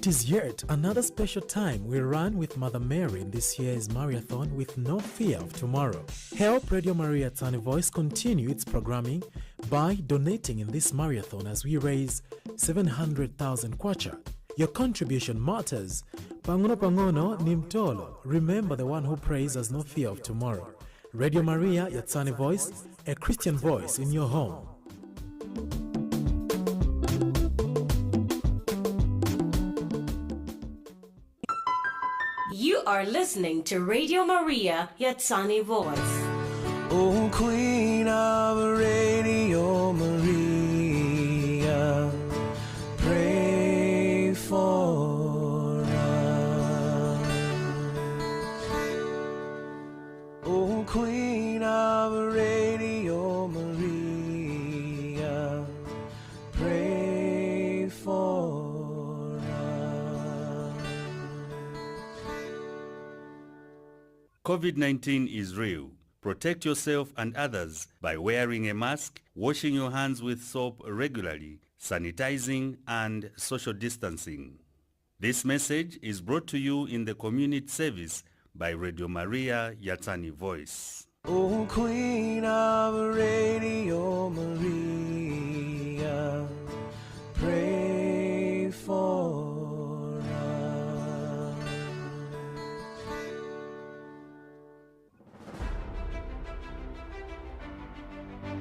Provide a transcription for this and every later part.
It is yet another special time we run with Mother Mary in this year's marathon with no fear of tomorrow. Help Radio Maria Tani Voice continue its programming by donating in this marathon as we raise 700,000 kwacha. Your contribution matters Pangono pangono ni mtolo. Remember, the one who prays has no fear of tomorrow. Radio Maria, Yatsani Voice, a Christian voice in your home. You are listening to Radio Maria, Yatsani Voice. Oh, Queen of Radio Maria, pray for us. Oh, Queen of Radio Maria, pray for us. COVID-19 is real. Protect yourself and others by wearing a mask, washing your hands with soap regularly, sanitizing, and social distancing. This message is brought to you in the community service by Radio Maria, Yatsani Voice. Oh, Queen of Radio Maria, pray for us.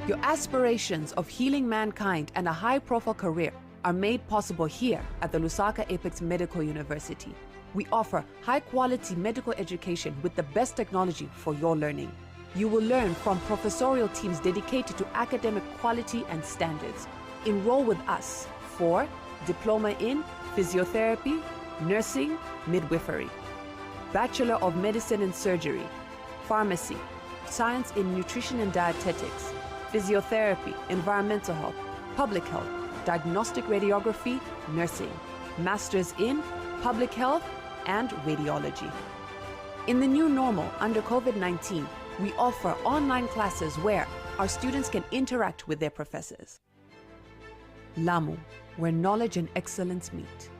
Your aspirations of healing mankind and a high-profile career are made possible here at the Lusaka Apex Medical University. We offer high-quality medical education with the best technology for your learning. You will learn from professorial teams dedicated to academic quality and standards. Enroll with us for Diploma in Physiotherapy, Nursing, Midwifery, Bachelor of Medicine and Surgery, Pharmacy, Science in Nutrition and Dietetics, Physiotherapy, Environmental Health, Public Health, Diagnostic Radiography, Nursing, Masters in Public Health, and Radiology. In the new normal under COVID-19, we offer online classes where our students can interact with their professors. LAMU, where knowledge and excellence meet.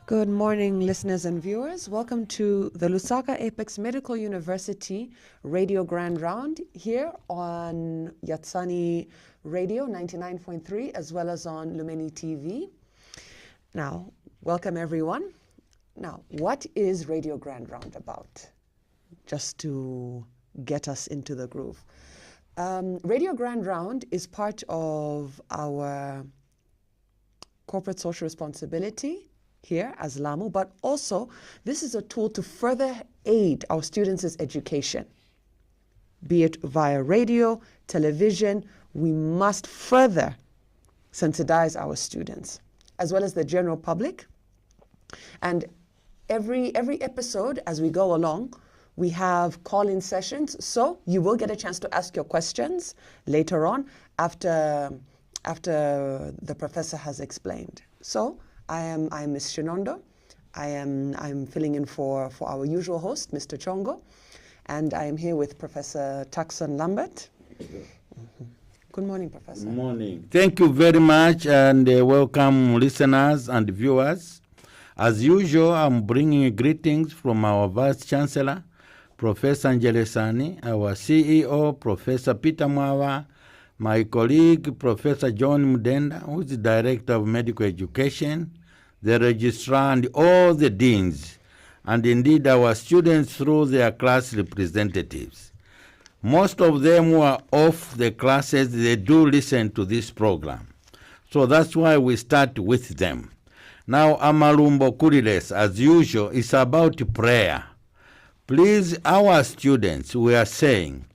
Good morning, listeners and viewers. Welcome to the Lusaka Apex Medical University Radio Grand Round here on Yatsani Radio 99.3 as well as on Lumen TV. Now, welcome everyone. Now, what is Radio Grand Round about? Just to get us into the groove. Radio Grand Round is part of our corporate social responsibility here as LAMU, but also this is a tool to further aid our students' education. Be it via radio, television, we must further sensitize our students, as well as the general public. And every episode, as we go along, we have call-in sessions, so you will get a chance to ask your questions later on after the professor has explained. So I'm Ms. Shinondo. I'm filling in for our usual host, Mr. Chongo, and I am here with Professor Tuckson Lambert. Mm-hmm. Good morning, Professor. Good morning. Thank you very much, and welcome listeners and viewers. As usual, I'm bringing greetings from our Vice Chancellor, Professor Angelesani, our CEO, Professor Peter Mwawa, my colleague, Professor John Mudenda, who is the Director of Medical Education, the registrar, and all the deans, and indeed our students through their class representatives. Most of them who are off the classes, they do listen to this program. So that's why we start with them. Now, Amalumbo Kuriles, as usual, is about prayer. Please, our students, we are saying,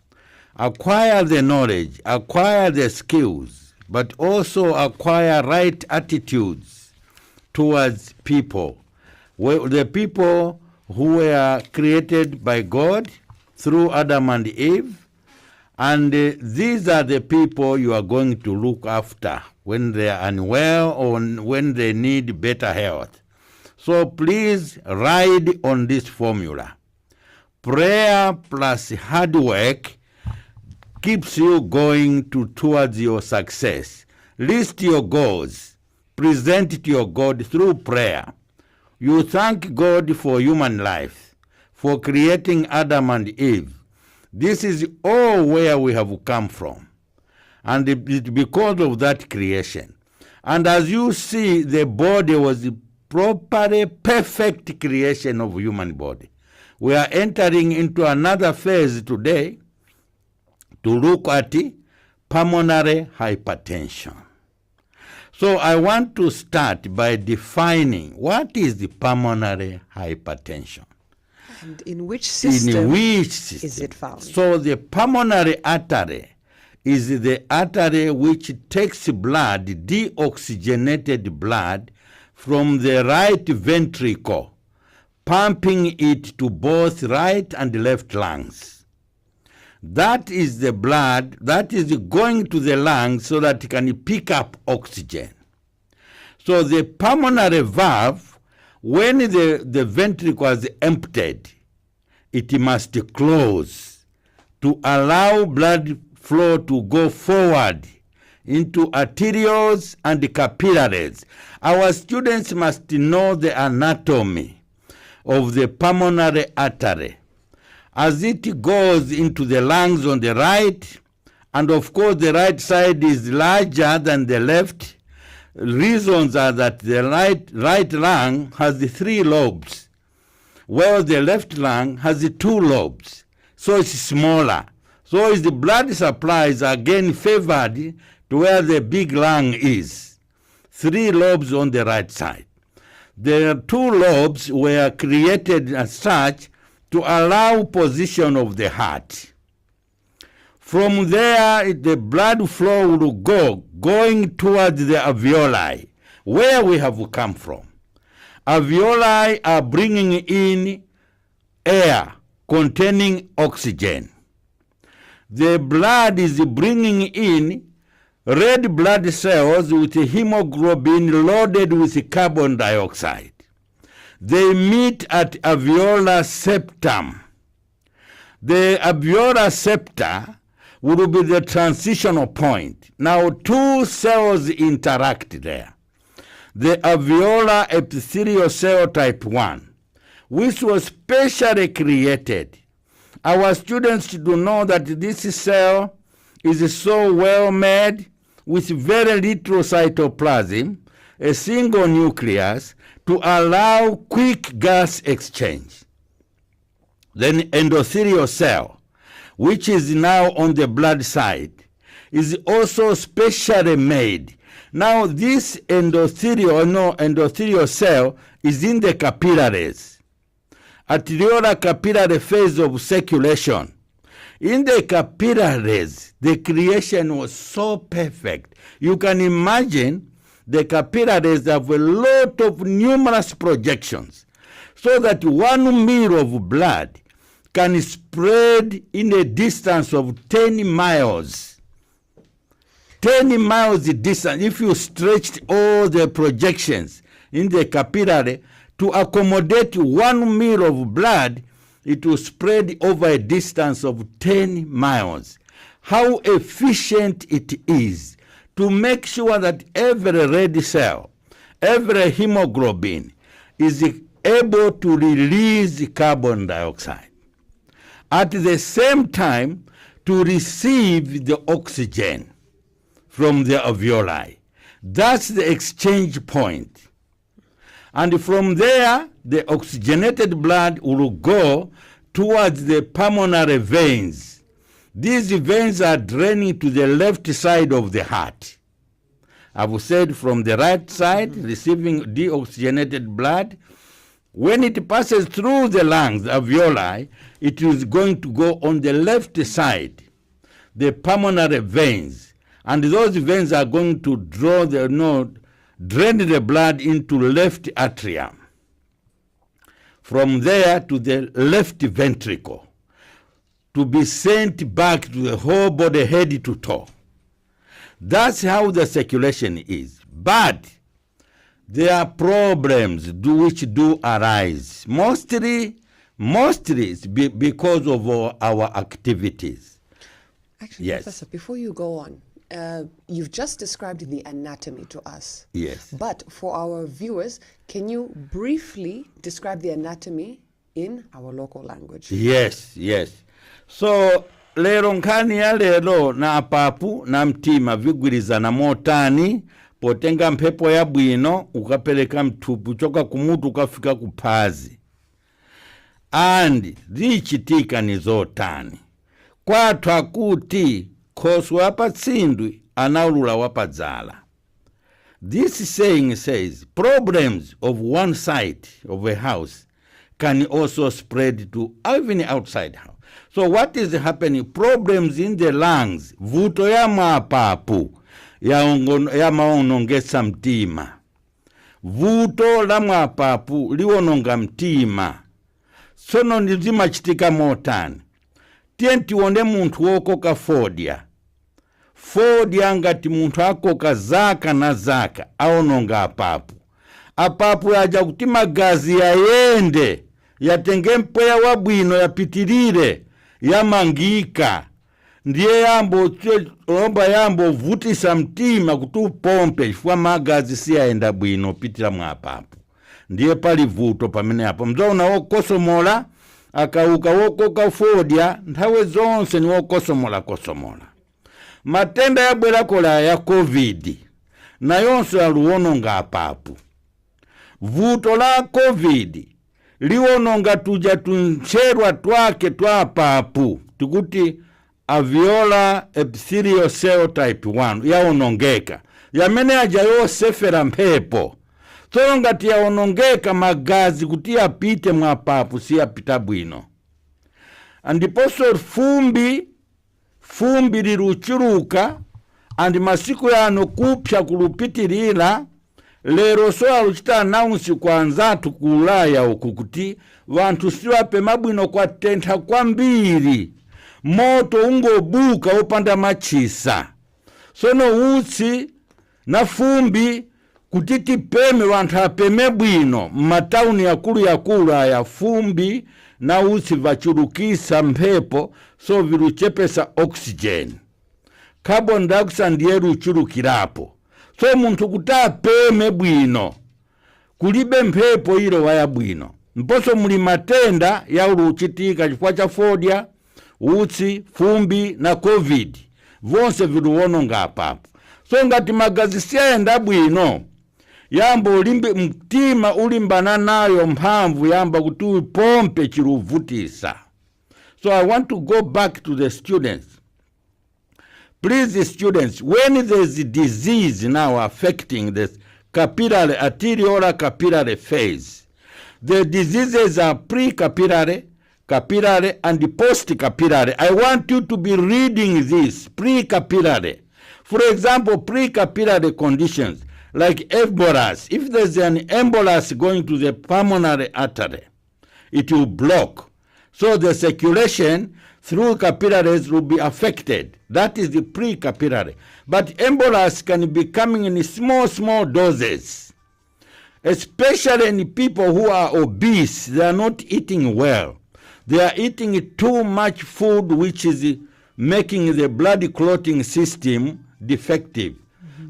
acquire the knowledge, acquire the skills, but also acquire right attitudes towards people. The people who were created by God through Adam and Eve, and these are the people you are going to look after when they are unwell or when they need better health. So please ride on this formula. Prayer plus hard work keeps you going towards your success. List your goals. Present it to your God through prayer. You thank God for human life, for creating Adam and Eve. This is all where we have come from. And it's because of that creation. And as you see, the body was a properly perfect creation of human body. We are entering into another phase today to look at pulmonary hypertension. So I want to start by defining what is the pulmonary hypertension. And in which system is it found? So the pulmonary artery is the artery which takes blood, deoxygenated blood, from the right ventricle, pumping it to both right and left lungs. That is the blood that is going to the lungs so that it can pick up oxygen. So the pulmonary valve, when the ventricle is emptied, it must close to allow blood flow to go forward into arterioles and capillaries. Our students must know the anatomy of the pulmonary artery as it goes into the lungs on the right, and of course the right side is larger than the left. Reasons are that the right lung has the 3 lobes, while the left lung has the 2 lobes, so it's smaller. So the blood supplies are again favored to where the big lung is. 3 lobes on the right side. The 2 lobes were created as such to allow position of the heart. From there, the blood flow will going towards the alveoli, where we have come from. Alveoli are bringing in air containing oxygen. The blood is bringing in red blood cells with hemoglobin loaded with carbon dioxide. They meet at alveolar septum. The alveolar septa will be the transitional point. Now 2 cells interact there. The alveolar epithelial cell type 1, which was specially created. Our students do know that this cell is so well made with very little cytoplasm, a single nucleus, to allow quick gas exchange. Then endothelial cell, which is now on the blood side, is also specially made. Now this endothelial cell is in the capillaries, arteriolar capillary phase of circulation. In the capillaries, the creation was so perfect. You can imagine the capillaries have a lot of numerous projections, so that 1 ml of blood can spread in a distance of 10 miles. 10 miles distance, if you stretched all the projections in the capillary to accommodate 1 ml of blood, it will spread over a distance of 10 miles. How efficient it is to make sure that every red cell, every hemoglobin is able to release carbon dioxide. At the same time, to receive the oxygen. from the alveoli. That's the exchange point. And from there, the oxygenated blood will go towards the pulmonary veins. These veins are draining to the left side of the heart. I've said from the right side, receiving deoxygenated blood. When it passes through the lungs, alveoli, it is going to go on the left side, the pulmonary veins. And those veins are going to drain the blood into left atrium. From there to the left ventricle, to be sent back to the whole body, head to toe. That's how the circulation is. But there are problems which do arise. Mostly it's because of our activities. Actually, Yes. Professor, before you go on, you've just described the anatomy to us. Yes. But for our viewers, can you briefly describe the anatomy in our local language? Yes. So lero nkhani ya lero na apapu na mtima vigwirizana motani potenga mphepo ya bwino ukapeleka mthupi choka kumutu ukafika kuphazi. And zichitika ni zotani. Kwathu akuti khosi wapatsindwi anaulula wapadzala. This saying says problems of one side of a house can also spread to even outside house. So what is happening? Problems in the lungs, vuto ya mapapu ya maonongesa mtima. Vuto la mapapu liwononga mtima. Sono nizima chitika motani. Tienti wone muntu wokoka fodia. Fodia ngati muntu akoka zaka na zaka aononga apapu. Apapu yaja kuti magazi yaende, yatenge mpweya wabwino yapitirire, yamangika. Ndiye yambo vutisa mtima kuti upompe chifukwa magazi siyaenda bwino pitira mwapapu. Ndiye pali vuto pamene apo. Mzaona wokosomola, akauka wokoka fodia, nthawe zonse ni wokosomola. Matenda yabwera kola ya COVID, na yonse aluononga apapu. Vuto la COVID, liwononga tuja tuncherwa twake twa apapu, tukuti alveolar epithelial cell type 1, yaonongeka. Yamene aja yosefera mphepo. So ngati yaonongeka magazi kuti yapite mwapapu si yapita bwino. Andiposo fumbi liruchuruka, andi masiku yano kupya kulupitirira. Lero so aluchita announce kwa nzatu kulaya ukukuti wantu siwape mabwino kwa tenta kwa mbiri. Moto ungobuka upanda machisa. Sono utsi na fumbi kutiti peme wantu hapeme bwino. Matauni yakulu ya fumbi na utsi vachurukisa mphepo so viruchepesa oxygen. Carbon dioxide ndiye ruchurukirapo. So muntu kutaa peme bwino, kulibe mphepo ilo waya bwino. Mposo muli matenda ya uruchitika chifukwa cha fodia, utsi, fumbi na COVID. Vonse viluononga apapo. So ngati magazi siyaenda bwino, yamba mtima ulimbana nayo mphamvu yamba kuti upompe chiruvutisa. So I want to go back to the students. Please, students, when there's a disease now affecting the capillary, arteriolar capillary phase, the diseases are pre-capillary, capillary, and post-capillary. I want you to be reading this, pre-capillary. For example, pre-capillary conditions, like embolus. If there's an embolus going to the pulmonary artery, it will block. So the circulation through capillaries will be affected. That is the pre-capillary. But embolus can be coming in small doses. Especially in people who are obese, they are not eating well. They are eating too much food which is making the blood clotting system defective.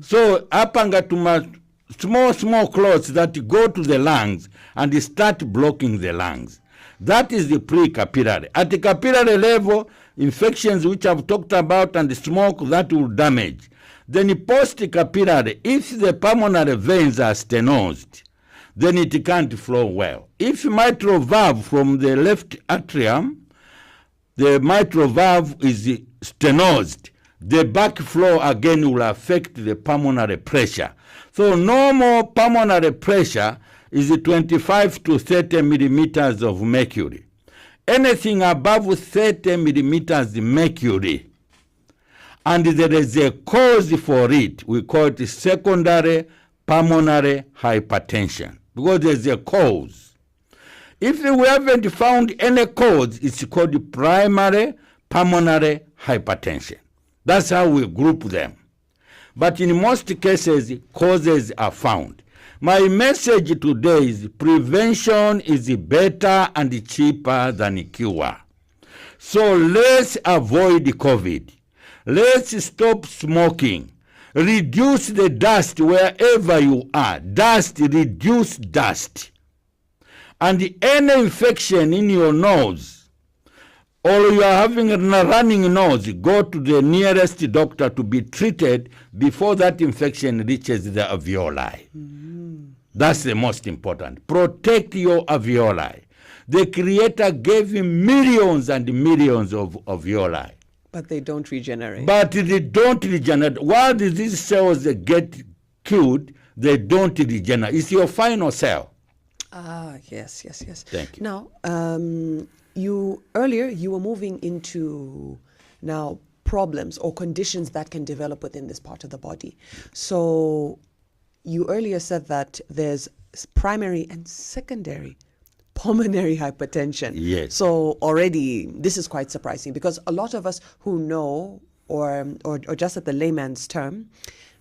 So apanga to small clots that go to the lungs and start blocking the lungs. That is the pre-capillary. At the capillary level, infections which I've talked about and the smoke, that will damage. Then post-capillary, if the pulmonary veins are stenosed, then it can't flow well. If mitral valve from the left atrium, the mitral valve is stenosed, the backflow again will affect the pulmonary pressure. So normal pulmonary pressure is 25 to 30 millimeters of mercury. Anything above 30 millimeters mercury, and there is a cause for it, we call it secondary pulmonary hypertension, because there's a cause. If we haven't found any cause, it's called primary pulmonary hypertension. That's how we group them. But in most cases, causes are found. My message today is prevention is better and cheaper than cure. So let's avoid COVID. Let's stop smoking. Reduce the dust wherever you are. Reduce dust. And any infection in your nose, or you are having a running nose, go to the nearest doctor to be treated before that infection reaches the alveoli. That's the most important. Protect your alveoli. The Creator gave him millions and millions of alveoli. But they don't regenerate. While these cells get killed, they don't regenerate. It's your final cell. Yes. Thank you. Now, earlier you were moving into now problems or conditions that can develop within this part of the body. So you earlier said that there's primary and secondary pulmonary hypertension. Yes. So already this is quite surprising, because a lot of us who know or just at the layman's term,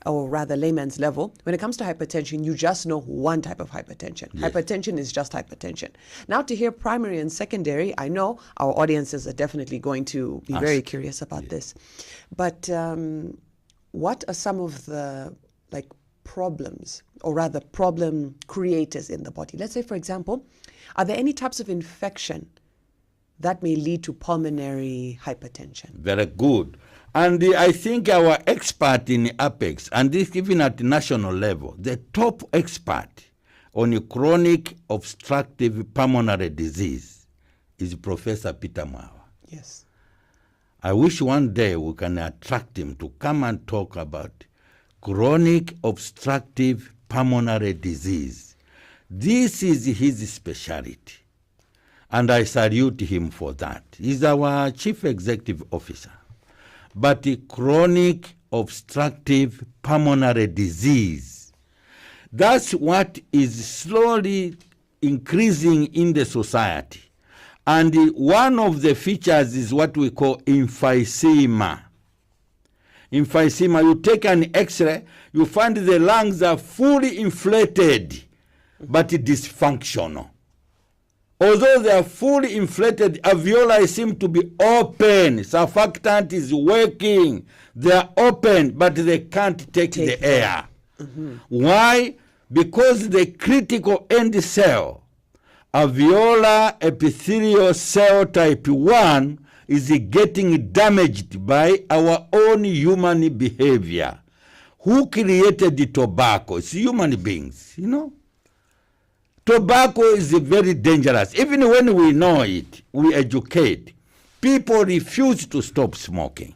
or rather layman's level, when it comes to hypertension, you just know one type of hypertension. Yes. Hypertension is just hypertension. Now to hear primary and secondary, I know our audiences are definitely going to be very curious about this. But what are some of the problems, or rather problem creators in the body? Let's say, for example, are there any types of infection that may lead to pulmonary hypertension? Very good. And I think our expert in Apex, and this even at national level, the top expert on chronic obstructive pulmonary disease is Professor Peter Mwawa. Yes. I wish one day we can attract him to come and talk about chronic obstructive pulmonary disease. This is his specialty, and I salute him for that. He's our chief executive officer. But chronic obstructive pulmonary disease, that's what is slowly increasing in the society. And one of the features is what we call emphysema. Emphysema, you take an X-ray, you find the lungs are fully inflated, but dysfunctional. Although they are fully inflated, alveoli seem to be open. Surfactant is working. They are open, but they can't take the air. Mm-hmm. Why? Because the critical end cell, alveolar epithelial cell type 1, is getting damaged by our own human behavior. Who created the tobacco? It's human beings, you know. Tobacco is very dangerous. Even when we know it, we educate. People refuse to stop smoking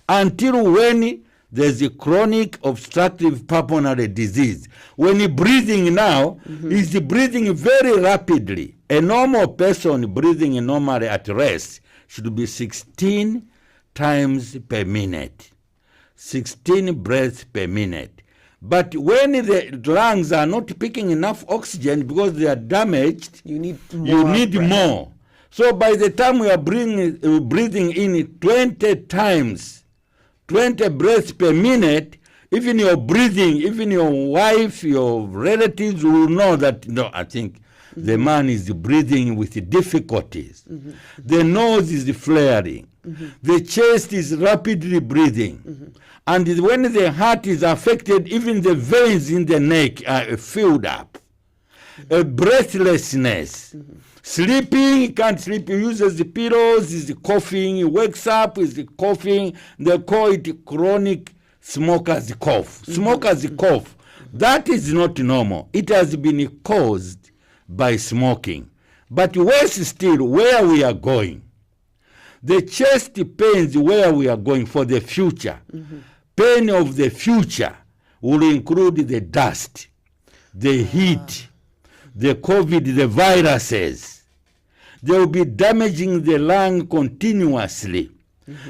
until when there's a chronic obstructive pulmonary disease. When you're breathing now, is breathing very rapidly. A normal person breathing normally at rest should be 16 times per minute. 16 breaths per minute. But when the lungs are not picking enough oxygen because they are damaged, you need more. So by the time we are breathing in 20 times, 20 breaths per minute, even your breathing, even your wife, your relatives will know that, no, I think the man is breathing with difficulties. The nose is flaring. The chest is rapidly breathing. And when the heart is affected, even the veins in the neck are filled up. Breathlessness. Sleeping, he can't sleep. He uses the pillows, he's coughing. He wakes up, he's coughing. They call it chronic smokers cough. Smokers cough. That is not normal. It has been caused by smoking. But worse still, where we are going. The chest pains where we are going for the future. Pain of the future will include the dust, the heat, the COVID, the viruses. They will be damaging the lung continuously.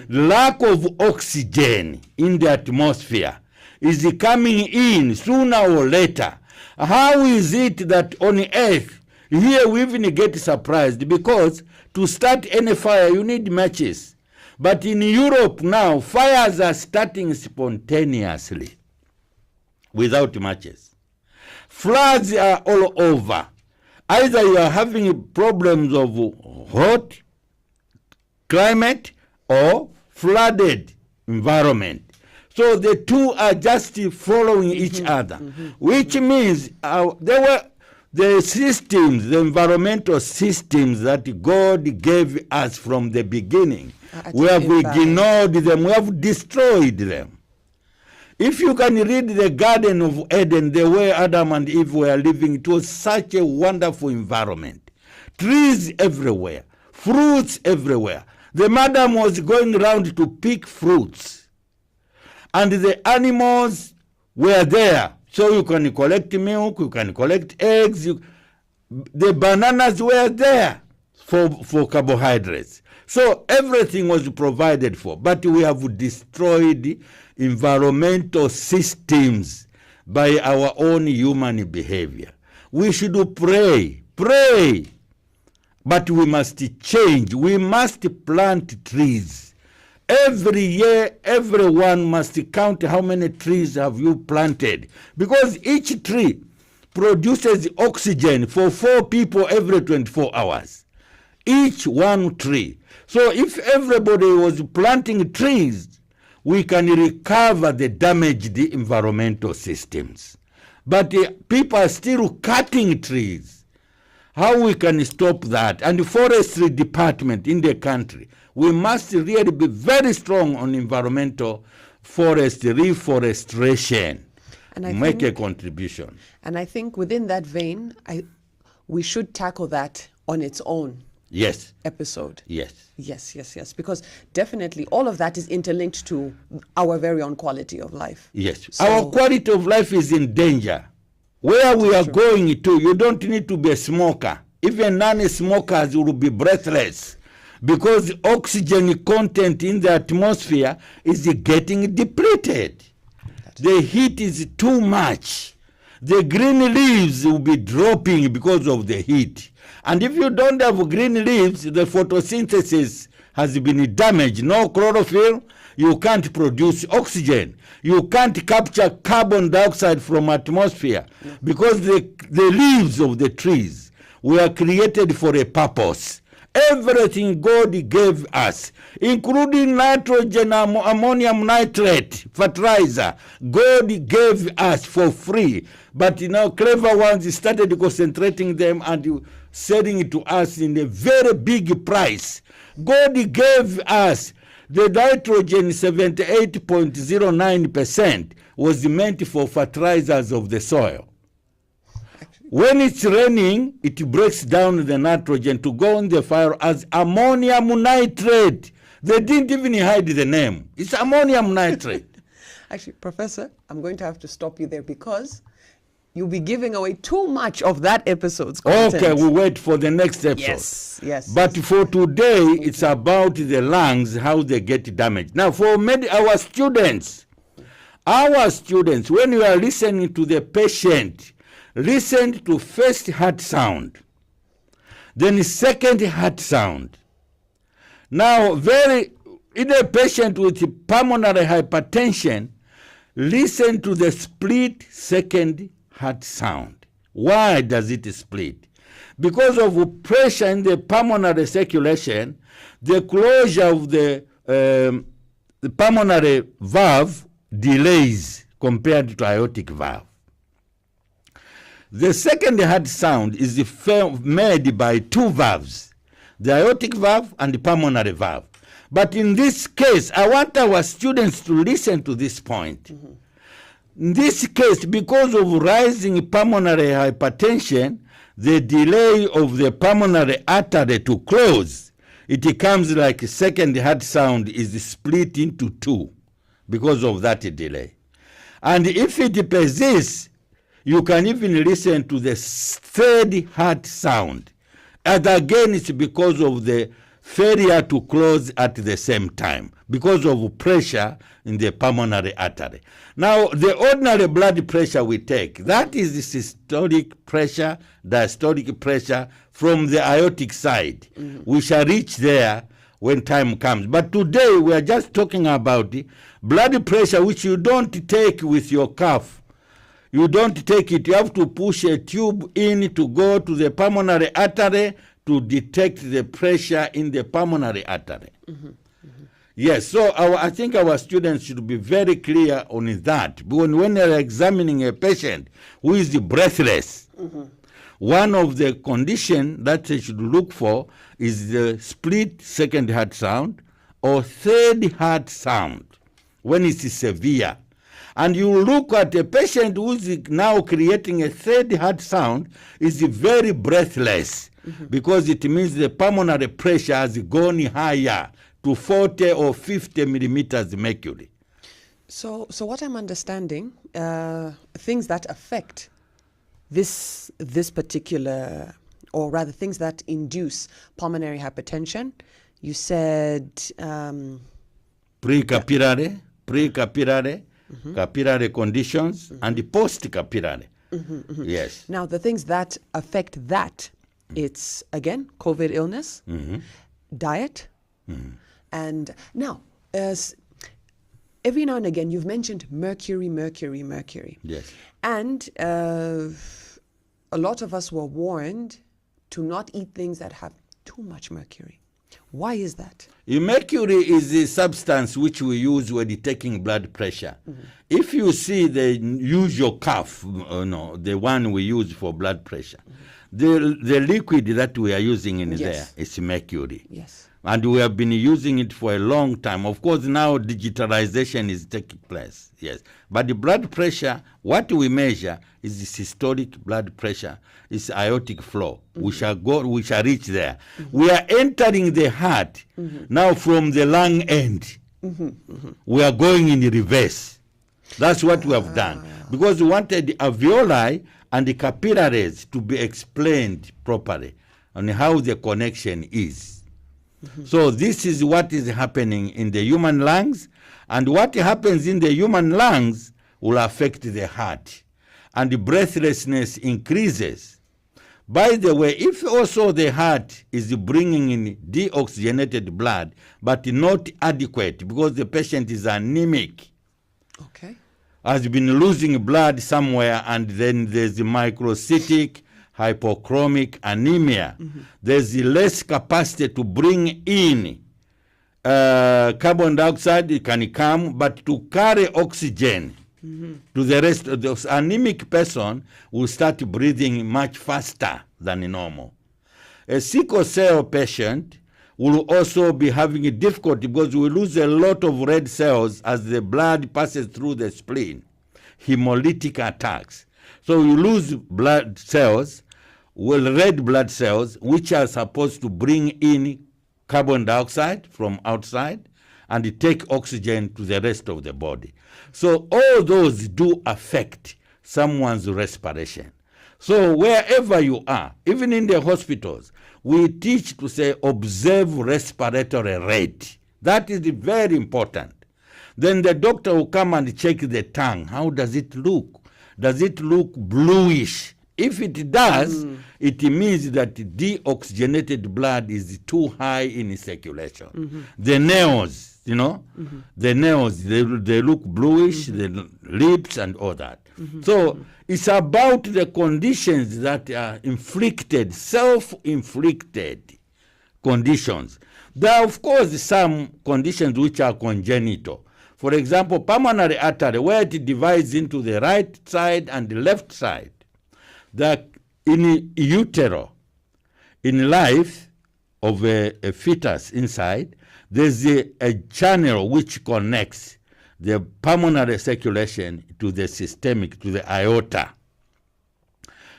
Lack of oxygen in the atmosphere is coming in sooner or later. How is it that on Earth, here we even get surprised, because to start any fire you need matches. But in Europe now, fires are starting spontaneously without matches. Floods are all over. Either you are having problems of hot climate or flooded environment. So the two are just following each other, which means the systems, the environmental systems that God gave us from the beginning, we have ignored them, we have destroyed them. If you can read the Garden of Eden, the way Adam and Eve were living, it was such a wonderful environment. Trees everywhere, fruits everywhere. The madam was going around to pick fruits. And the animals were there. So you can collect milk, you can collect eggs. The bananas were there for carbohydrates. So everything was provided for. But we have destroyed environmental systems by our own human behavior. We should pray. But we must change. We must plant trees. Every year, everyone must count how many trees have you planted. Because each tree produces oxygen for 4 people every 24 hours. Each one tree. So if everybody was planting trees, we can recover the damaged environmental systems. But people are still cutting trees. How we can stop that? And the forestry department in the country, we must really be very strong on environmental forest reforestation. And make a contribution. And I think within that vein, we should tackle that on its own. Yes. Episode. Yes. Yes. Because definitely all of that is interlinked to our very own quality of life. Yes. So, our quality of life is in danger. Where we are going to, you don't need to be a smoker. Even non-smokers will be breathless because oxygen content in the atmosphere is getting depleted. The heat is too much. The green leaves will be dropping because of the heat. And if you don't have green leaves, the photosynthesis has been damaged. No chlorophyll, you can't produce oxygen. You can't capture carbon dioxide from atmosphere because the leaves of the trees were created for a purpose. Everything God gave us, including nitrogen, ammonium nitrate, fertilizer, God gave us for free. But clever ones started concentrating them and selling it to us in a very big price. God gave us the nitrogen 78.09% was meant for fertilizers of the soil. When it's raining, it breaks down the nitrogen to go on the fire as ammonium nitrate. They didn't even hide the name. It's ammonium nitrate. Actually, Professor, I'm going to have to stop you there because you'll be giving away too much of that episode's content. Okay, we'll wait for the next episode. Yes. But for today, it's about the lungs, how they get damaged. Now, for our students, when you are listening to the patient, listen to first heart sound, then second heart sound. Now, in a patient with pulmonary hypertension, listen to the split second heart sound. Why does it split? Because of pressure in the pulmonary circulation, the closure of the pulmonary valve delays compared to aortic valve. The second heart sound is made by 2 valves, the aortic valve and the pulmonary valve. But in this case, I want our students to listen to this point. In this case, because of rising pulmonary hypertension, the delay of the pulmonary artery to close, it comes like a second heart sound is split into two because of that delay. And if it persists, you can even listen to the third heart sound. And again, it's because of the failure to close at the same time, because of pressure in the pulmonary artery. Now, the ordinary blood pressure we take, that is the systolic pressure, diastolic pressure from the aortic side. We shall reach there when time comes. But today, we are just talking about the blood pressure, which you don't take with your cuff. You don't take it. You have to push a tube in to go to the pulmonary artery to detect the pressure in the pulmonary artery. Yes, so I think our students should be very clear on that. When they are examining a patient who is breathless, one of the conditions that they should look for is the split second heart sound or third heart sound when it's severe. And you look at a patient who is now creating a third heart sound is very breathless because it means the pulmonary pressure has gone higher to 40 or 50 millimeters mercury. So what I'm understanding, things that affect this particular, or rather things that induce pulmonary hypertension, you said Pre-capillary, capillary conditions, and post-capillary. Yes. Now, the things that affect that, it's, again, COVID illness, diet, and now, as every now and again, you've mentioned mercury. Yes. And a lot of us were warned to not eat things that have too much mercury. Why is that? Mercury is the substance which we use when taking blood pressure. If you see the usual cuff, the one we use for blood pressure, the liquid that we are using in there is mercury. Yes. And we have been using it for a long time. Of course, now digitalization is taking place, yes. But the blood pressure, what we measure is the systolic blood pressure, is aortic flow. We shall reach there. We are entering the heart now from the lung end. We are going in reverse. That's what we have done. Because we wanted the alveoli and the capillaries to be explained properly on how the connection is. So this is what is happening in the human lungs, and what happens in the human lungs will affect the heart, and the breathlessness increases. By the way, if also the heart is bringing in deoxygenated blood, but not adequate because the patient is anemic, has been losing blood somewhere, and then there's the microcytic hypochromic anemia, there's less capacity to bring in carbon dioxide, it can come, but to carry oxygen to the rest of the anemic person will start breathing much faster than normal. A sickle cell patient will also be having a difficulty because we lose a lot of red cells as the blood passes through the spleen, hemolytic attacks. So you lose blood cells, red blood cells, which are supposed to bring in carbon dioxide from outside and take oxygen to the rest of the body. So all those do affect someone's respiration. So wherever you are, even in the hospitals, we teach to say observe respiratory rate. That is very important. Then the doctor will come and check the tongue. How does it look? Does it look bluish? If it does, it means that deoxygenated blood is too high in circulation. The nails, the nails, they look bluish, the lips and all that. So it's about the conditions that are inflicted, self-inflicted conditions. There are, of course, some conditions which are congenital. For example, pulmonary artery, where it divides into the right side and the left side. That in utero, in life of a fetus inside, there's a channel which connects the pulmonary circulation to the systemic, to the aorta.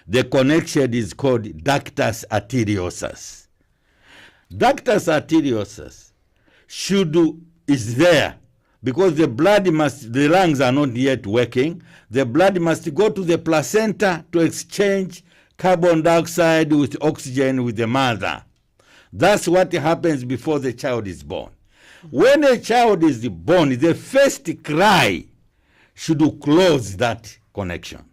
The connection is called ductus arteriosus. Ductus arteriosus is there because the lungs are not yet working. The blood must go to the placenta to exchange carbon dioxide with oxygen with the mother. That's what happens before the child is born. When a child is born, the first cry should close that connection.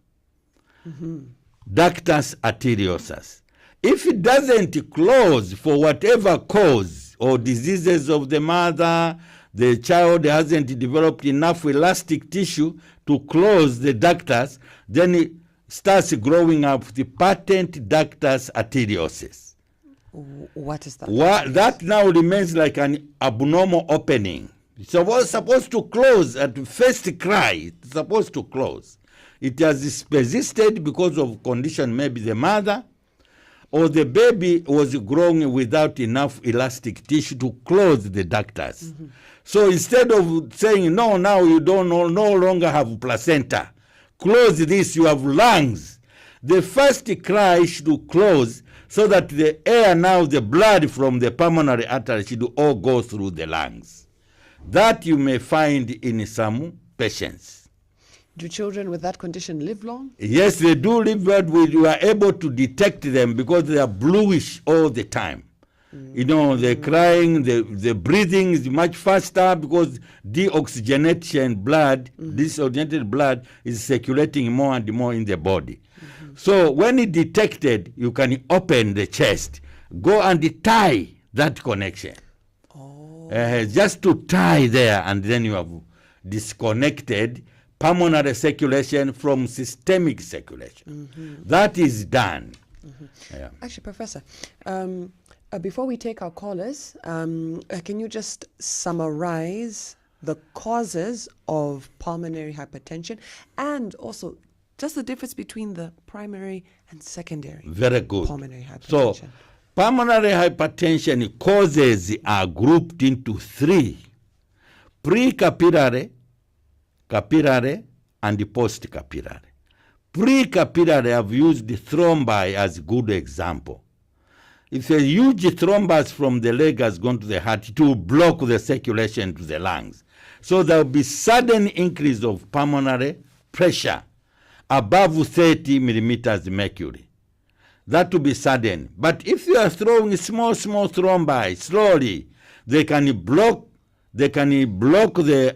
Ductus arteriosus. If it doesn't close for whatever cause or diseases of the mother, the child hasn't developed enough elastic tissue to close the ductus, then it starts growing up the patent ductus arteriosus. What is that? That now remains like an abnormal opening. It's supposed to close at first cry. It's supposed to close. It has persisted because of condition, maybe the mother or the baby was growing without enough elastic tissue to close the ductus. So instead of saying, no, now you no longer have placenta, close this, you have lungs. The first cry should close so that the air now, the blood from the pulmonary artery should all go through the lungs. That you may find in some patients. Do children with that condition live long? Yes, they do live, but we are able to detect them because they are bluish all the time. You know, they're crying, the breathing is much faster because deoxygenated blood is circulating more and more in the body. So when it's detected, you can open the chest, go and tie that connection. Just to tie there, and then you have disconnected pulmonary circulation from systemic circulation. That is done. Yeah. Actually, Professor, before we take our callers, can you just summarize the causes of pulmonary hypertension and also just the difference between the primary and secondary Very good. pulmonary hypertension? So, pulmonary hypertension causes are grouped into three: pre-capillary, capillary, and post-capillary. Pre-capillary, I've used thrombi as a good example. If a huge thrombus from the leg has gone to the heart, it will block the circulation to the lungs. So there will be sudden increase of pulmonary pressure above 30 millimeters mercury. That will be sudden. But if you are throwing small thrombi slowly, they can block the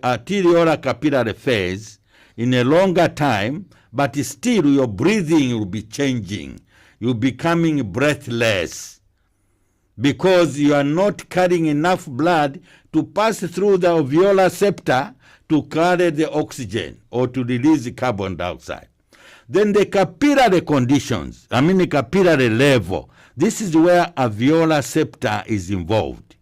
arteriolar capillary phase in a longer time, but still your breathing will be changing. You're becoming breathless because you are not carrying enough blood to pass through the alveolar septa to carry the oxygen or to release the carbon dioxide. Then the capillary conditions, the capillary level, this is where alveolar septa is involved.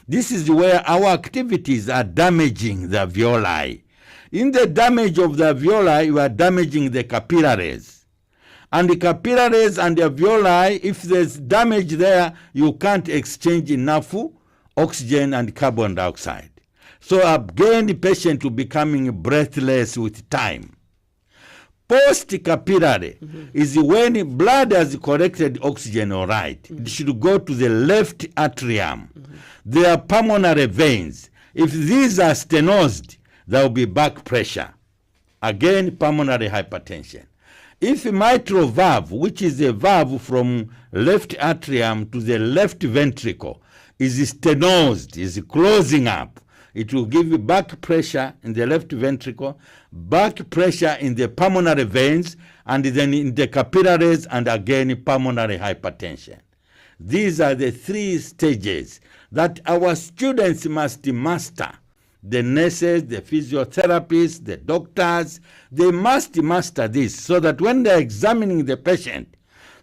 This is where our activities are damaging the alveoli. In the damage of the alveoli, you are damaging the capillaries. And the capillaries and the alveoli, if there's damage there, you can't exchange enough oxygen and carbon dioxide. So again, the patient will becoming breathless with time. Post-capillary is when blood has collected oxygen all right. It should go to the left atrium. There are pulmonary veins. If these are stenosed, there will be back pressure. Again, pulmonary hypertension. If mitral valve, which is a valve from left atrium to the left ventricle, is stenosed, is closing up, it will give you back pressure in the left ventricle, back pressure in the pulmonary veins, and then in the capillaries, and again pulmonary hypertension. These are the three stages that our students must master. The nurses, the physiotherapists, the doctors, they must master this so that when they're examining the patient,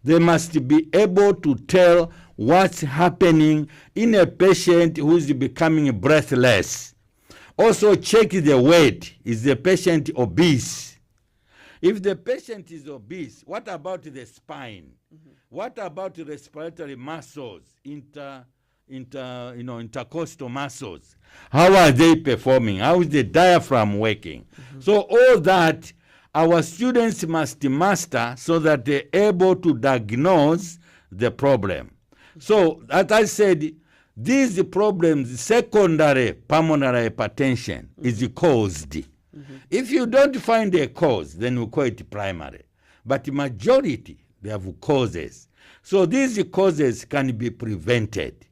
they must be able to tell what's happening in a patient who is becoming breathless. Also check the weight. Is the patient obese? If the patient is obese, what about the spine? What about the respiratory muscles, intercostal muscles. How are they performing? How is the diaphragm working? So all that our students must master so that they're able to diagnose the problem. So, as I said, these problems, secondary pulmonary hypertension, is caused. If you don't find a cause, then we call it primary. But majority, they have causes. So these causes can be prevented.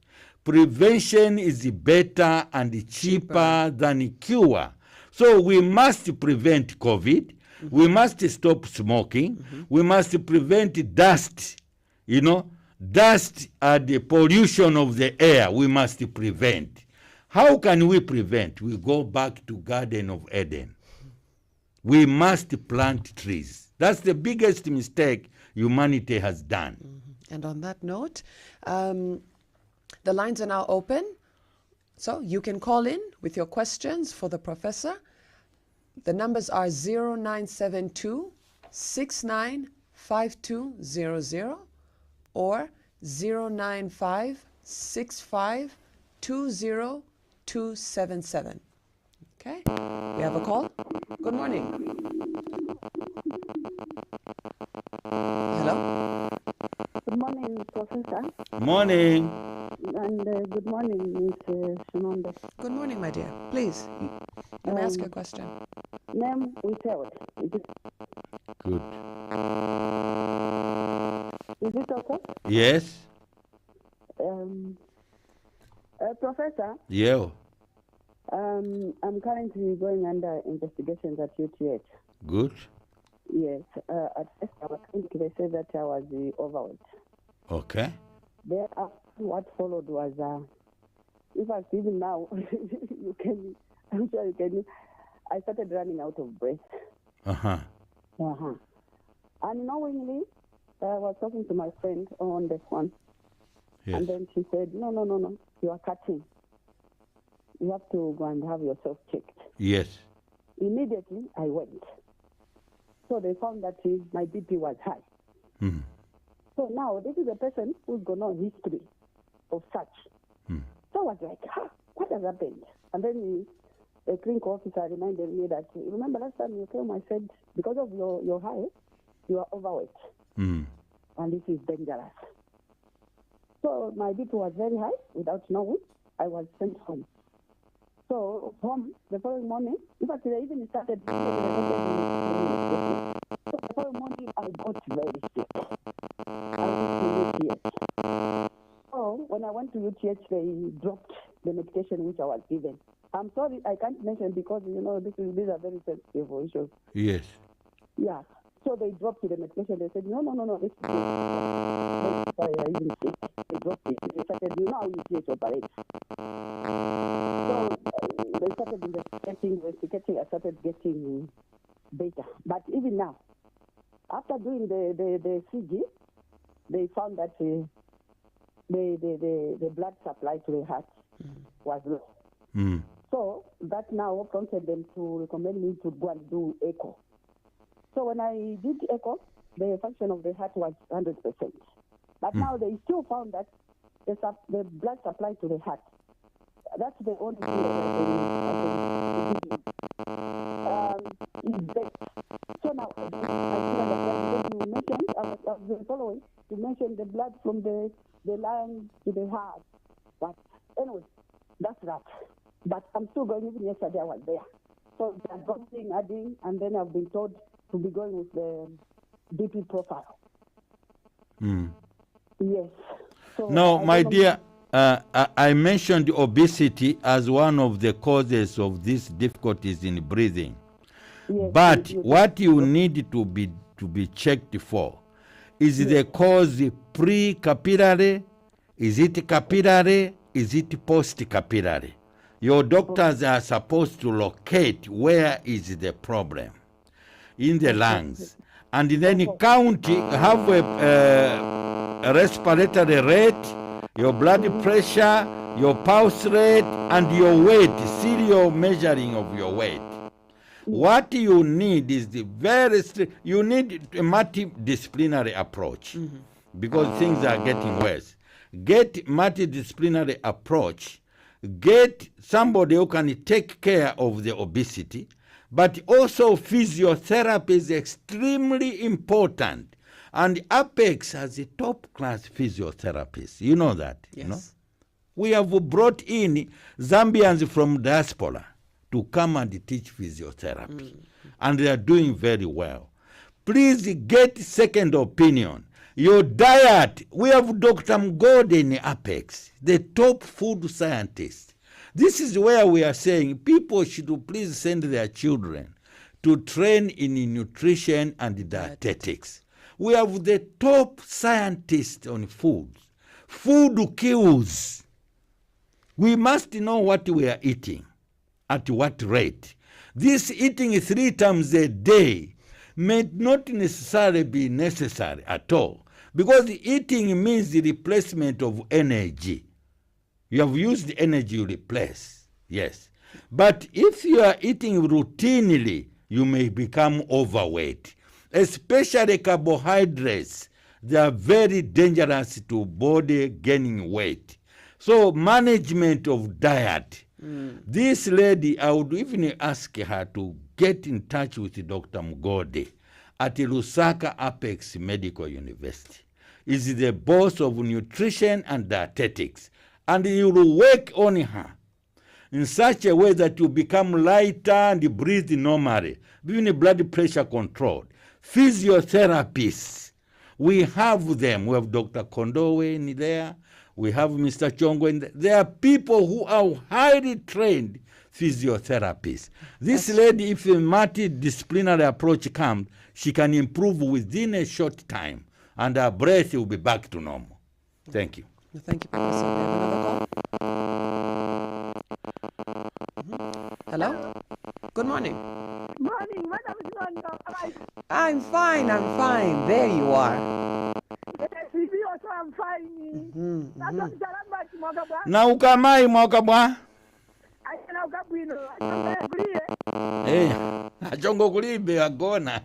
Prevention is better and cheaper than cure. So we must prevent COVID. We must stop smoking. We must prevent dust. Dust and the pollution of the air, we must prevent. How can we prevent? We go back to Garden of Eden. We must plant trees. That's the biggest mistake humanity has done. And on that note, the lines are now open. So you can call in with your questions for the professor. The numbers are 0972 695200 or 095 65 20277. Okay, we have a call. Good morning. Hello. Good morning, Professor. Morning. And good morning, Ms. Shimanda. Good morning, my dear. Please, you may ask your question. Name withheld. Good. Is it okay? Yes? Professor, Yeah. I'm currently going under investigations at UTH. Good. Yes. At first, our clinic, they said that I was overweight. Okay. Thereafter, what followed was, in fact, even now, I'm sure you can, I started running out of breath. Unknowingly, I was talking to my friend on the phone. Yes. And then she said, no, you are cutting. You have to go and have yourself checked. Yes. Immediately, I went. So they found that my BP was high. So now, this is a person who's got no history of such. So I was like, what has happened? And then the clinical officer reminded me that, remember last time you came, I said, because of your height, you are overweight. And this is dangerous. So my BP was very high. Without knowing, I was sent home. So home, the following morning, in fact, they even started. So the following morning, I got very sick. I went to UTH. So when I went to UTH, they dropped the medication which I was given. I'm sorry, I can't mention because, these are very sensitive issues. Yes. Yeah. So they dropped the medication. They said, no, this is good. Sorry, I even sick. They dropped it. They started, how UTH operates. So they started investigating. I started getting better. But even now, after doing the CG, they found that the blood supply to the heart was low. So that now prompted them to recommend me to go and do echo. So when I did echo, the function of the heart was 100%. But now they still found that the blood supply to the heart, that's the only thing that is best. So now, I was following, you mentioned the blood from the lung to the heart. But anyway, that's that. But I'm still going, even yesterday I was there. So there's something adding, and then I've been told to be going with the BP profile. Yes. So No, my dear, I mentioned obesity as one of the causes of these difficulties in breathing. Yes, But what you need to be checked for is the cause pre-capillary, is it capillary, is it post-capillary? Your doctors are supposed to locate where is the problem in the lungs, and then count, have a respiratory rate, your blood pressure, your pulse rate, and your weight, serial measuring of your weight. What you need is you need a multidisciplinary approach because things are getting worse. get multidisciplinary approach, get somebody who can take care of the obesity, but also physiotherapy is extremely important. And Apex has a top-class physiotherapist. You know that, Yes. you know? We have brought in Zambians from diaspora to come and teach physiotherapy. And they are doing very well. Please get second opinion. Your diet, we have Dr. Mgode in Apex, the top food scientist. This is where we are saying people should please send their children to train in nutrition and dietetics. We have the top scientists on food. Food kills. We must know what we are eating, at what rate. This eating 3 times a day may not necessarily be necessary at all, because eating means the replacement of energy. You have used the energy you replace, yes. But if you are eating routinely, you may become overweight, especially carbohydrates. They are very dangerous to body gaining weight. So management of diet. This lady, I would even ask her to get in touch with Dr. Mgode at Lusaka Apex Medical University. Is the boss of nutrition and dietetics. And he will work on her in such a way that you become lighter and breathe normally, even blood pressure controlled. Physiotherapists, we have them. We have Dr. Kondowe in there. We have Mr. Chongo in there. There are people who are highly trained physiotherapists. This lady, if a multidisciplinary approach comes, she can improve within a short time, and her breath will be back to normal. Thank you. Thank you, Professor. We have another call. Hello? Good morning. Morning, Madam Sinondo. I'm fine. There you are. I'm fine. Na ukamai mwaka bwa? Ayana ukabwino. Ayana kuliye. Achongo kulibe agona.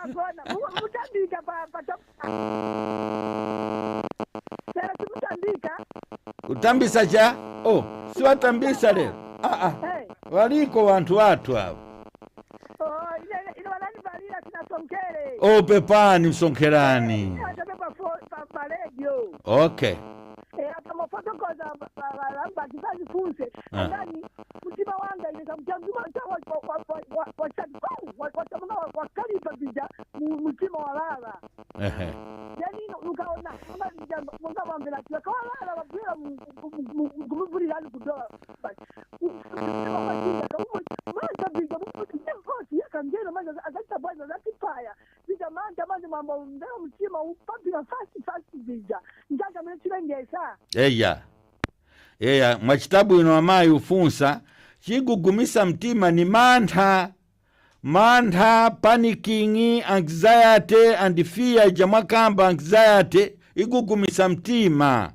Agona. Mutandika pa top. Sera mutandika. Utambisa cha? Oh, si watambisa leo. Waliko watu watu hao. Ile wanani balila tunasonkele. Oh, pepani msonkerani. Okay. Kama fotokoza balamba kizazi funse. Ndani mtima wanga ile kamjamzuma wa kalifa bija mtima walala. Yani ukaona kama jambo munga wambela kwa wala wabira kumvuri hali kudoa. Manda bija mkosi yakangena manda akata bwana zakipaya. Bija manda mambo ndeo mtima upapira fast bija. Njaga mchirengesa. Eya, mwachitabu ino amayi ufunsa, chigugumisa mtima ni mantha, panicking, anxiety and fear, jamakamba anxiety, igugumisa mtima.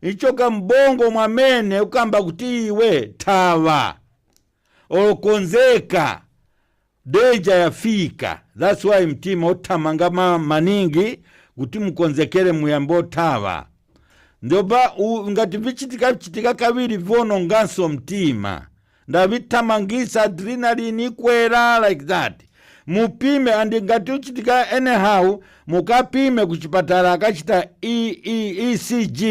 Ichoka mbongo mwamene ukamba kuti iwe tawa, olokonzeka, danger yafika. That's why mtima utamanga maningi, kuti mkonzekere muyambo tawa. Ndoba ngati vichitika kaviri vono nganso mtima. Ndavitamangisa adrenaline ikwera like that. Mupime andi ngati uchitika anyhow, mukapime kuchipatala akachita ECG,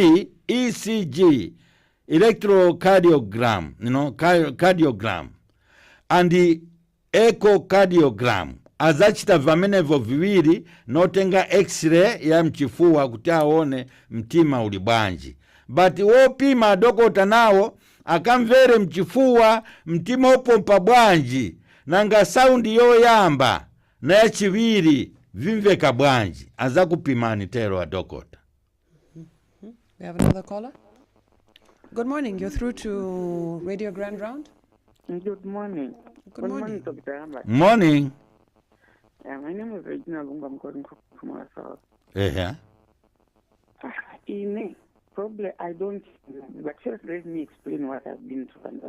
electrocardiogram, cardiogram, and echocardiogram. Azachita vamenevo viwiri notenga x-ray ya mchifuwa kuti aone mtima ulibwanji. But wopima dokota nawo akamvere mchifuwa mtima upompa bwanji nanga saundi yoyamba na ya chiviri vimveka bwanji. Aza kupimani tero wa dokota. We have another caller. Good morning. You're through to Radio Grand Round. Good morning. Good morning. Dr. Ambas. Morning. My name is Regina Lunga. I'm calling from our south. Yeah. Probably I don't know, but first let me explain what I've been through.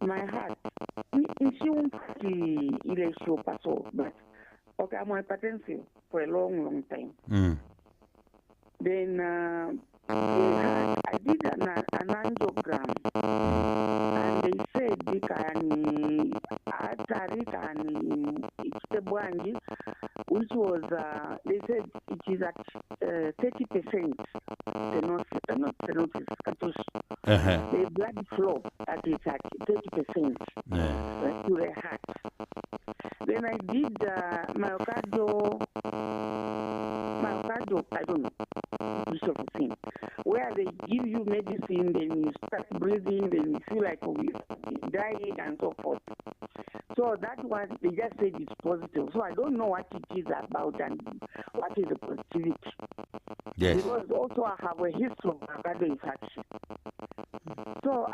My heart, but okay, I'm hypertensive for a long time. Then I did an angiogram, and they said which was they said it is at 30% stenosis, the blood flow that is at 30% to the heart. Then I did myocardial, I don't know, this sort of thing, where they give you medicine, then you start breathing, then you feel like you're dying and so forth. So that was, they just said it's positive. So I don't know what it is about and what is the positivity. Yes. Because also I have a history of myocardial infarction. So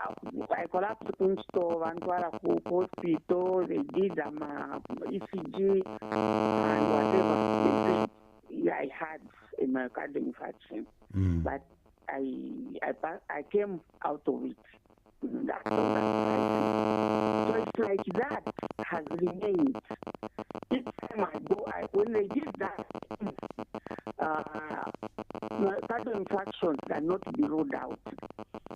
I collapsed in store and got a hospital. They did ECG and whatever. They said I had a myocardial infarction, but I came out of it. That's all that I see. So it's like that has remained. Each time I go, when they did that, myocardial infarctions cannot be ruled out.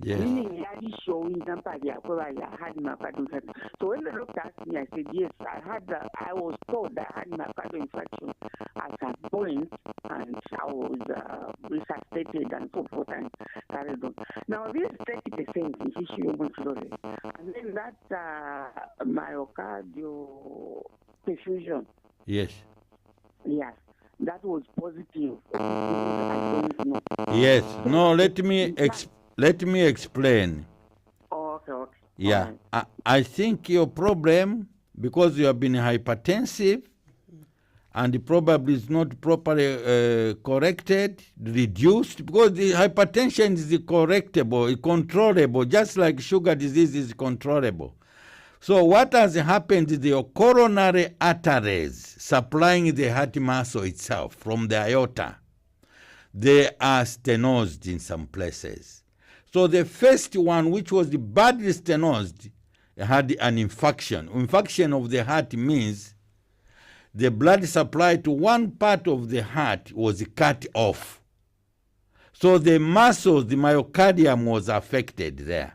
Yes. Meaning, I showing them I had myocardial infarction. So when the doctor asked me, I said, yes, I was told I had myocardial infarction at some point, and I was resuscitated and so forth and carried on. Now, this 30% is issue of and then that myocardial perfusion. Yes. Yes. That was positive. I don't know. Yes. No, let me explain. Oh, okay. Yeah. I think your problem, because you have been hypertensive, and probably is not properly corrected, reduced, because the hypertension is correctable, controllable, just like sugar disease is controllable. So what has happened is the coronary arteries supplying the heart muscle itself from the aorta, they are stenosed in some places. So the first one, which was the badly stenosed, had an infarction. Infarction of the heart means the blood supply to one part of the heart was cut off. So the muscles, the myocardium was affected there.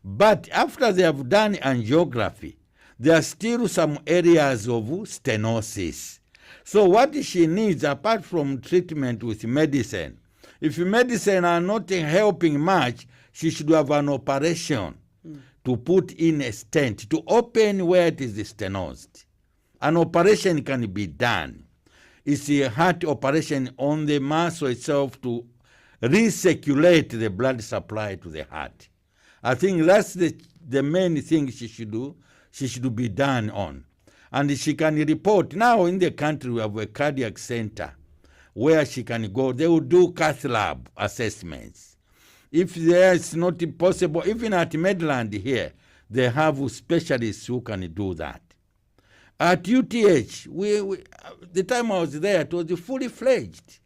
But after they have done angiography, there are still some areas of stenosis. So what she needs, apart from treatment with medicine, if medicine are not helping much, she should have an operation to put in a stent, to open where it is stenosed. An operation can be done. It's a heart operation on the muscle itself to recirculate the blood supply to the heart. I think that's the main thing she should do. She should be done on. And she can report. Now in the country we have a cardiac center where she can go. They will do cath lab assessments. If there is not possible, even at Medland here, they have specialists who can do that. At UTH, the time I was there, it was fully fledged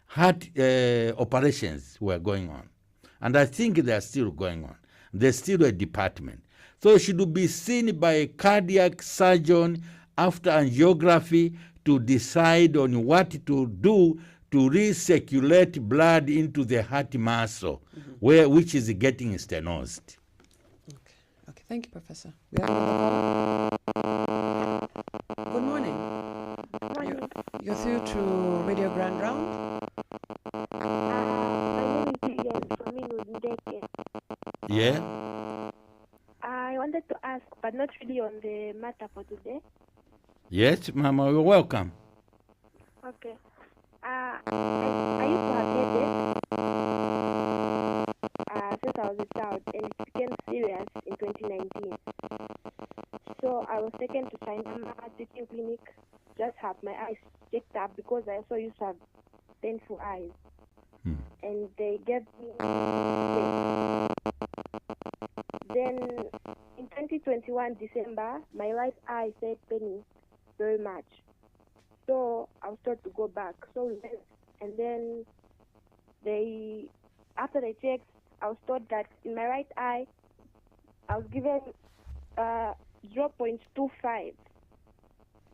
heart operations were going on. And I think they are still going on. There's still a department. So she should be seen by a cardiac surgeon after angiography to decide on what to do to recirculate blood into the heart muscle, which is getting stenosed. Okay, thank you, Professor. We have another caller. Good morning. You're through to Radio Grand Round. My name is Vivian from Ndeke. Yeah? I wanted to ask, but not really on the matter for today. Yes, Mama, you're welcome. Okay. I used to have headache since I was a child, and it became serious in 2019. So I was taken to China teaching clinic, just have my eyes checked up because I also used to have painful eyes. And they gave me then in 2021 December, my right eye started paining very much. So I was told to go back. So we went, and then after they checked, I was told that in my right eye, I was given 0.25,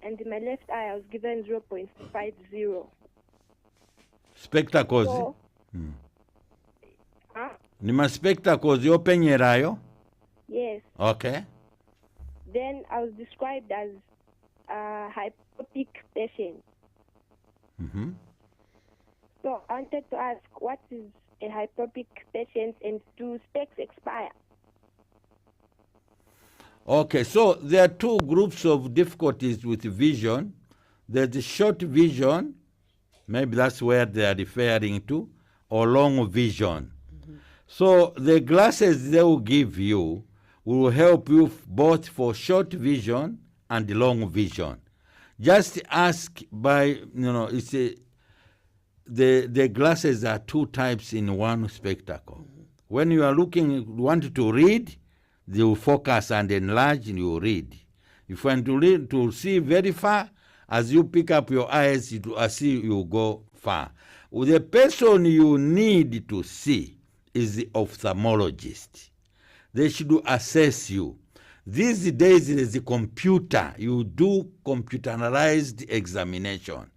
and in my left eye, I was given 0.50. Spectacles. So, huh? Ni ma spectacles yopenyerayo? Yes. Okay. Then I was described as a hypopic patient. Mm-hmm. So I wanted to ask, what is a hypopic patient and do specs expire? Okay, so there are two groups of difficulties with vision. There's the short vision, maybe that's where they are referring to, or long vision. So the glasses they will give you will help you both for short vision and long vision. Just ask it's the glasses are two types in one spectacle. When you are want to read, they will focus and enlarge and you read. If you want to read, to see very far, as you pick up your eyes, you go far. The person you need to see is the ophthalmologist. They should assess you. These days, there is a computer. You do computerized examination.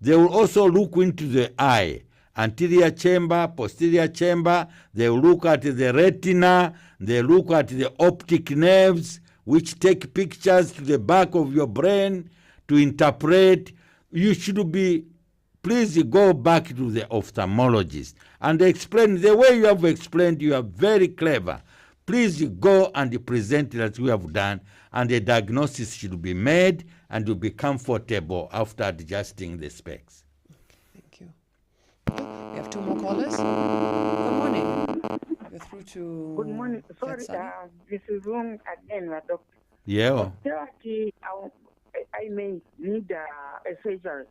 They will also look into the eye, anterior chamber, posterior chamber. They will look at the retina. They look at the optic nerves, which take pictures to the back of your brain to interpret. You should be, please go back to the ophthalmologist and explain. The way you have explained, you are very clever. Please go and present it as we have done, and the diagnosis should be made and you'll be comfortable after adjusting the specs. Thank you. We have two more callers. Good morning. You're through to... Good morning. Sorry, this is wrong again, Doctor. Yeah. I may need a surgery.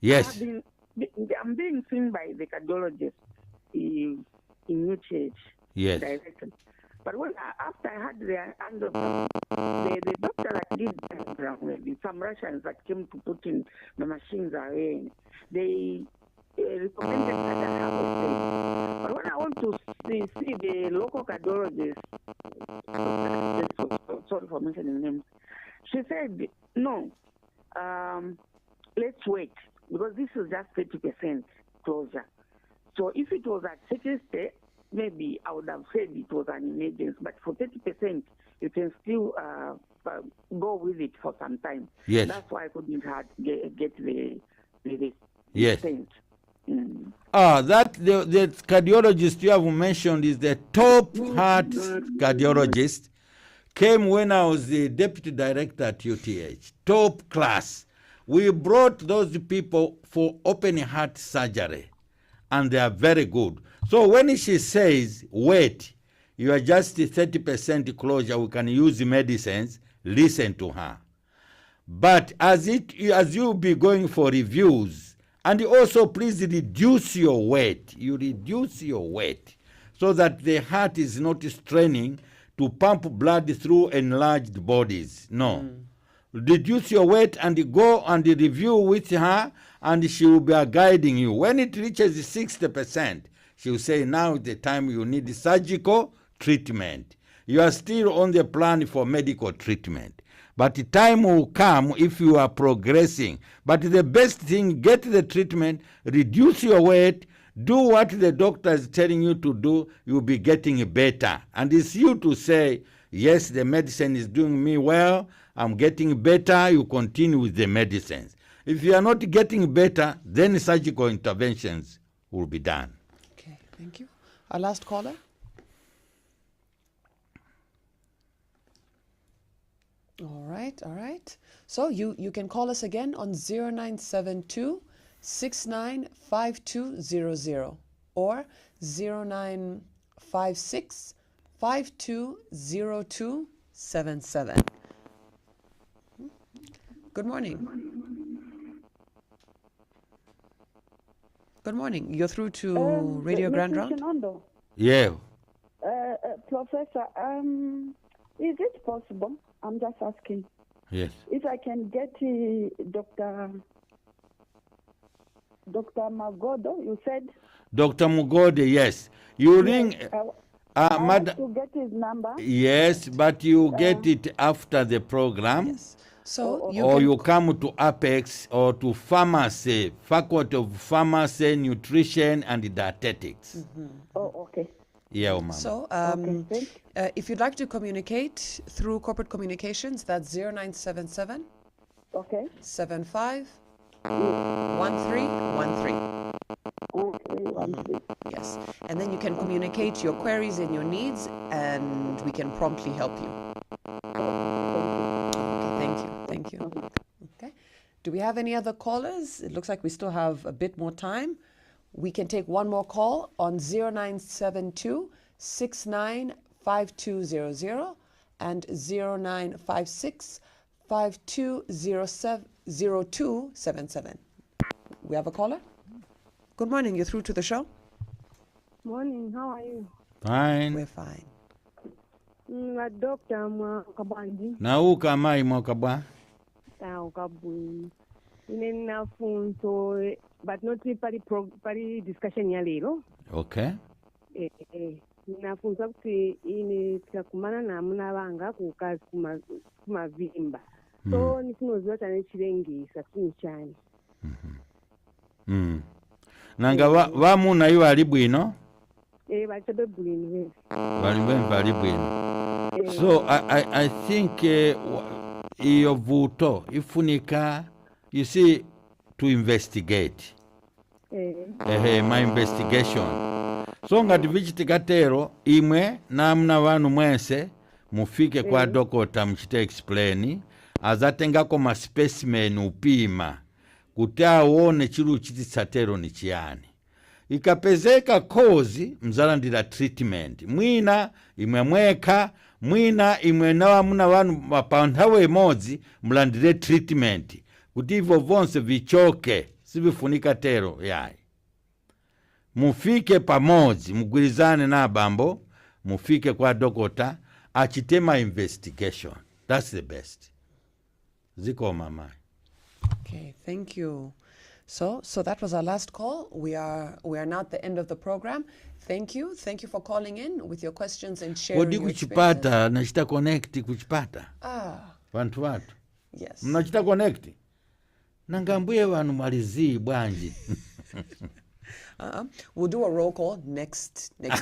Yes. I'm being seen by the cardiologist in UTH. Yes. Directly. But after I had the doctor that did some Russians that came to put in the machines away, they recommended that I have a stay. But when I want to see the local cardiologist, sorry for mentioning names, she said, no, let's wait, because this is just 30% closure. So if it was at 60, maybe I would have said it was an emergency, but for 30%, you can still go with it for some time. Yes. That's why I couldn't get the yes. percent. Mm. That the cardiologist you have mentioned is the top heart cardiologist. Came when I was the deputy director at UTH. Top class. We brought those people for open heart surgery, and they are very good. So when she says, wait, you are just 30% closure, we can use medicines, listen to her. But as you be going for reviews, and also please reduce your weight. You reduce your weight so that the heart is not straining to pump blood through enlarged bodies. No. Reduce your weight and go and review with her, and she will be guiding you. When it reaches 60%, she will say, now is the time you need surgical treatment. You are still on the plan for medical treatment. But the time will come if you are progressing. But the best thing, get the treatment, reduce your weight, do what the doctor is telling you to do, you'll be getting better. And it's you to say, yes, the medicine is doing me well, I'm getting better, you continue with the medicines. If you are not getting better, then surgical interventions will be done. Okay, thank you. Our last caller. All right. So you can call us again on 0972 695200 or 0956 520277. Good morning. Good morning. You're through to Radio Grand Round. Yeah. Professor, is it possible? I'm just asking. Yes. If I can get Dr. Magodo, you said? Dr. Mugode, yes. You ring... I want to get his number. Yes, but you get it after the program. Yes. So you come to Apex or to pharmacy, Faculty of Pharmacy, Nutrition and Dietetics. Oh, okay. Yeah, ma'am. So Okay, if you'd like to communicate through corporate communications, that's 0977 Okay. 75 1313. Okay, 1, 3. Yes. And then you can communicate your queries and your needs, and we can promptly help you. Okay, thank you. Okay. Do we have any other callers? It looks like we still have a bit more time. We can take one more call on 0972 695200 and 0956 520277. We have a caller? Good morning, you're through to the show. Morning, how are you? Fine. We're fine. Doctor Mwakabanji. Nauka mai mwakabwa. Ukabwi. Nina funzo, but not pari discussion ya lero. Okay. Ninafunza kuti ini tikakumana na amuna vanga kukazi kumavimba. So nifinoziwa chane chirengisa kini chani. Nanga vamuna iwo ali bwino? Vachabe bwino. Vali bwino. So I think iyo vuto ifunika, you see, to investigate. My investigation. So ngati vichitikatero imwe namna vanu mwense mufike kwa dokota mchite explain azatengako ma specimen upima kuti aone chiru chititsatero ni chiyani. Ikapezeka kozi mzalandira treatment. Mwina imwe mweka, mwina imwe na muna vanu pa nthawe imodzi mlandire treatment kuti ivo vonse vichoke sivifunika tero yayi. Mufike pamodzi mugwirizane na bambo, mufike kwa dokota achitema investigation. That's the best. Ziko mama. Okay, thank you. So that was our last call. We are now at the end of the program. Thank you for calling in with your questions and sharing Odi your kuchipata, experiences. nachita connect kuchipata. Watu. Yes. Mnachita connect. Nangambuye wanu malizi bwanji. We'll do a roll call next week.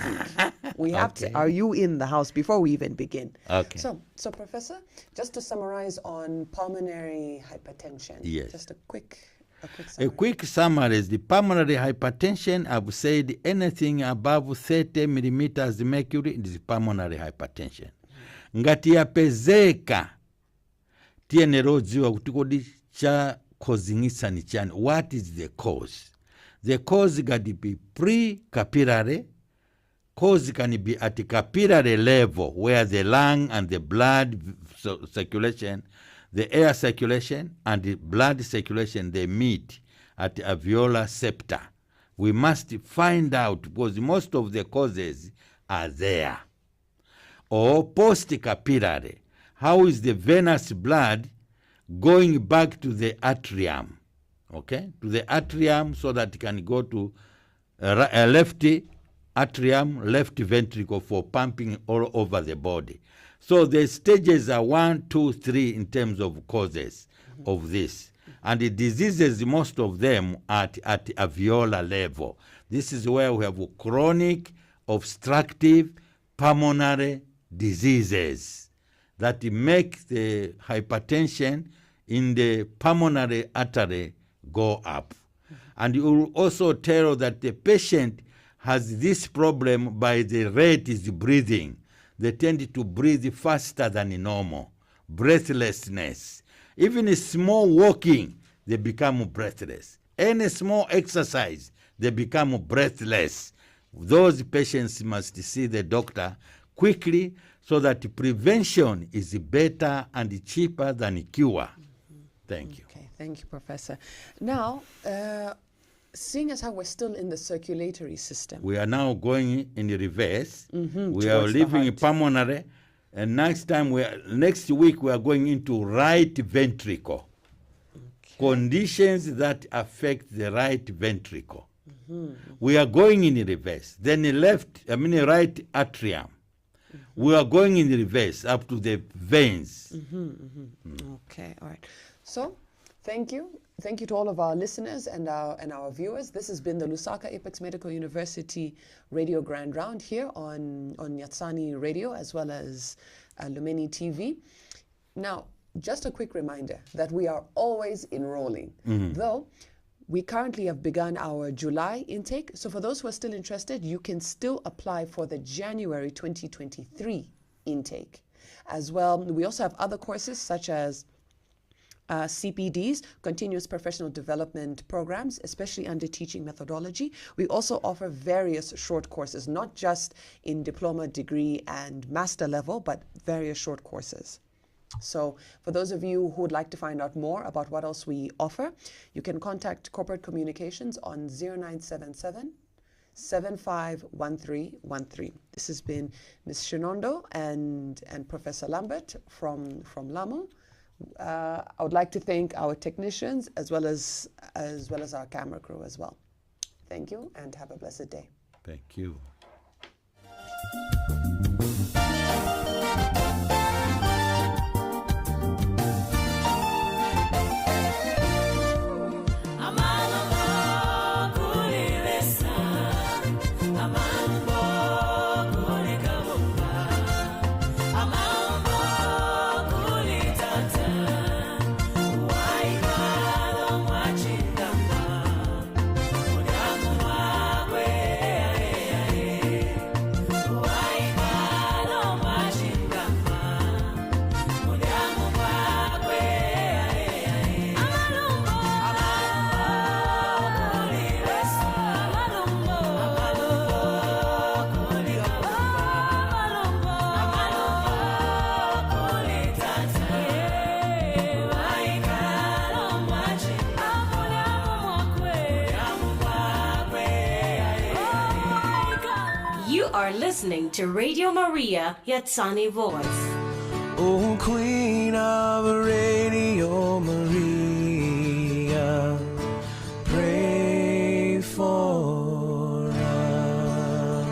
We have to. Are you in the house before we even begin? Okay. So Professor, just to summarize on pulmonary hypertension. Yes. Just a quick A summary. quick summary is the pulmonary hypertension. I've said anything above 30 millimeters mercury is pulmonary hypertension. Ngati yapezeka tienerodziwa kuti kodi cha kozingisa ni chani. What is the cause? The cause got to be pre-capillary. Cause can be at the capillary level where the lung and the blood circulation, the air circulation and the blood circulation, they meet at the alveolar septa. We must find out because most of the causes are there. Or post-capillary. How is the venous blood going back to the atrium? Okay, to the atrium so that it can go to a left atrium, left ventricle for pumping all over the body. So the stages are 1, 2, 3 in terms of causes of this. And the diseases, most of them at alveolar level. This is where we have chronic obstructive pulmonary diseases that make the hypertension in the pulmonary artery go up. And you will also tell that the patient has this problem by the rate is breathing. They tend to breathe faster than normal. Breathlessness. Even a small walking, they become breathless. Any small exercise, they become breathless. Those patients must see the doctor quickly so that prevention is better and cheaper than cure. Thank you. Okay, thank you, Professor. Now, seeing as how we're still in the circulatory system. We are now going in the reverse. We are Towards the leaving heart. pulmonary, and next week we are going into right ventricle. Conditions that affect the right ventricle. We are going in reverse. Then right atrium. We are going in the reverse up to the veins. Okay, all right. So, thank you. Thank you to all of our listeners and our viewers. This has been the Lusaka Apex Medical University Radio Grand Round here on Yatsani Radio as well as Lumen TV. Now, just a quick reminder that we are always enrolling, though we currently have begun our July intake. So for those who are still interested, you can still apply for the January 2023 intake. As well, we also have other courses such as CPDs, continuous professional development programs, especially under teaching methodology. We also offer various short courses, not just in diploma, degree, and master level, but various short courses. So for those of you who would like to find out more about what else we offer, you can contact corporate communications on 0977 751313. This has been Ms. Shinondo and Professor Lambert from Lamu. I would like to thank our technicians as well as our camera crew as well. Thank you and have a blessed day. Thank you. You are listening to Radio Maria, Yatsani Voice. Oh, Queen of Radio Maria, pray for us.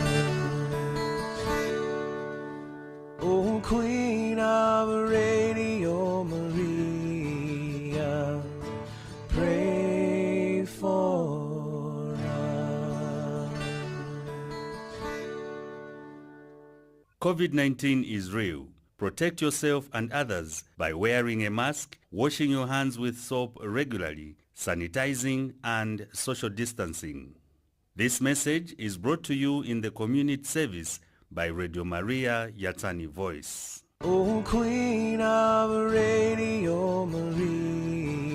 Oh, Queen of Radio Maria, pray for us. COVID-19 is real. Protect yourself and others by wearing a mask, washing your hands with soap regularly, sanitizing, and social distancing. This message is brought to you in the community service by Radio Maria Yatsani Voice. Oh, Queen of Radio Maria.